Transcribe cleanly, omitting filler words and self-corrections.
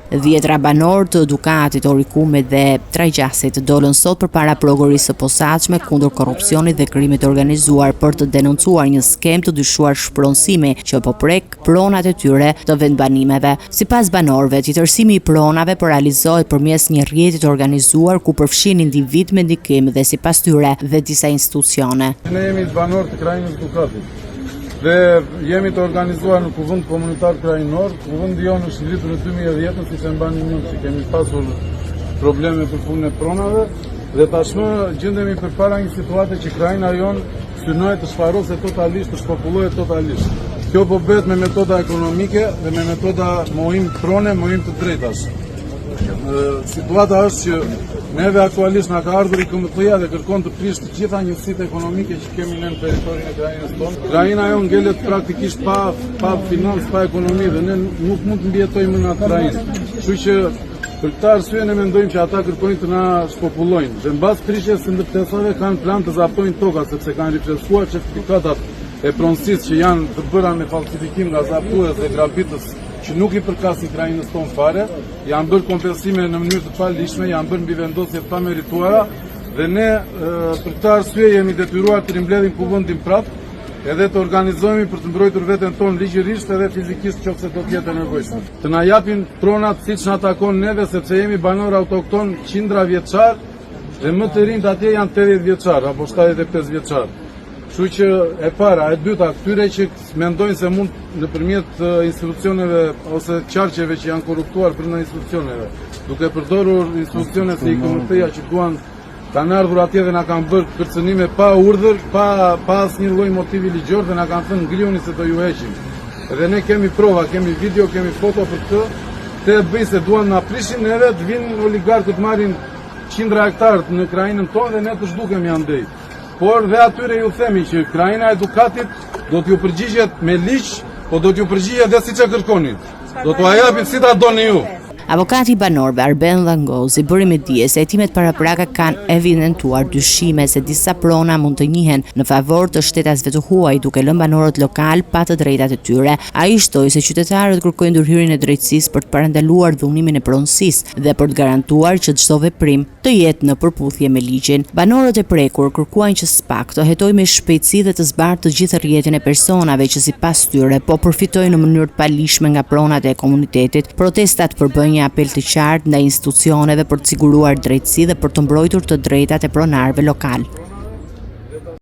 Dhjetra banor të Dukatit, Orikumit dhe Trajgjasit dolën sot përpara prokurisë së posaçme kundër korrupsionit dhe krimit të organizuar për të denoncuar një skem të dyshuar shpronësimi që po prek pronat e tyre të vendbanimeve. Sipas banorëve, titërsimi i pronave po realizohet përmes një rrjeti të organizuar ku përfshin individ me ndikim dhe sipas tyre dhe disa institucione. Ne jemi banor të krajinës Dukatit dhe jemi të organizuar në Kuvend Komunitar Krajinor. Kuvendi jonë është ngritur në 2010, siç e mbani mend që kemi pasur probleme për punën e pronave dhe tashmë gjendemi përpara një situate që krajina jonë synohet të shfarose totalisht, të shpopullohet totalisht. Kjo po bëhet me metoda ekonomike dhe me metoda mohim prone, mohim të drejtash. Situata është që neve aktualisht na ka ardhur IKMT-ja dhe kërkon të prish të gjitha njësitë ekonomike që kemi në territorin e krajinës tonë. Krajina jonë ngelet praktikisht pa financë, pa ekonomi dhe ne nuk mund të mbjetojmë në atë krajinë. Kështu që për këtë arsye ne mendojmë që ata kërkojnë të na shpopullojnë. Dhe mbas prishjes së ndërtesave kanë plan të zaptojnë tokat sepse kanë rifreskuar certifikatat e pronësisë që janë të bëra me falsifikim nga zaptues dhe grabitës që nuk i përkasin krajinës tonë fare, janë bërë kompensime në mënyrë të palishme, janë bërë mbi vendosje të pamerituara dhe ne për këtë arsye jemi detyruar të rimbledhim kuvendin prap edhe të organizohemi për të mbrojtur veten tonë ligjërisht edhe fizikisht nëse do të jetë e nevojshme. Të na japin pronat siç na takon neve sepse jemi banor autokton qindra vjeçar dhe më të rinjt atje janë 80 vjeçar apo 75 vjeçar. Kështu që e para, e dyta, këtyre që mendojnë se mund nëpërmjet institucioneve ose qarqeve që janë korruptuar brenda institucioneve, duke përdorur institucione si IKMT-ja që duan kanë ardhur atje dhe na kanë bërë kërcënime pa urdhër, pa asnjë lloj motivi ligjor dhe na kanë thënë ngrihuni se do ju heqim. Dhe ne kemi prova, kemi video, kemi foto për këtë. Te bëjnë se duan na prishin neve, të vinë oligarkët marrin qindra hektarë në krajinën tonë dhe ne të zhdukemi andej. Por dhe atyre ju themi që krajina e Dukatit do t'ju përgjigjet me ligj, po do t'ju përgjigjet dhe siç e kërkoni. Do t'u japin si ta doni ju. Avokati i banorëve Arben Llangozi bëri me dije se hetimet parapraka kanë evidentuar dyshime se disa prona mund të njihen në favor të shtetasve të huaj duke lënë banorët lokal pa të drejtat e tyre. Ai shtoi se qytetarët kërkojnë ndërhyrjen e drejtësisë për të parandaluar dhunimin e pronësisë dhe për të garantuar që çdo veprim të jetë në përputhje me ligjin. Banorët e prekur kërkuan që SPAK të hetojë me shpejtësi dhe të zbarë të gjithë rrjetin e personave që sipas tyre po përfitojnë në mënyrë të palishme nga pronat e komunitetit. Protestat përbëjnë një apel të qartë ndaj institucioneve për të siguruar drejtësi dhe për të mbrojtur të drejtat e pronarëve lokal.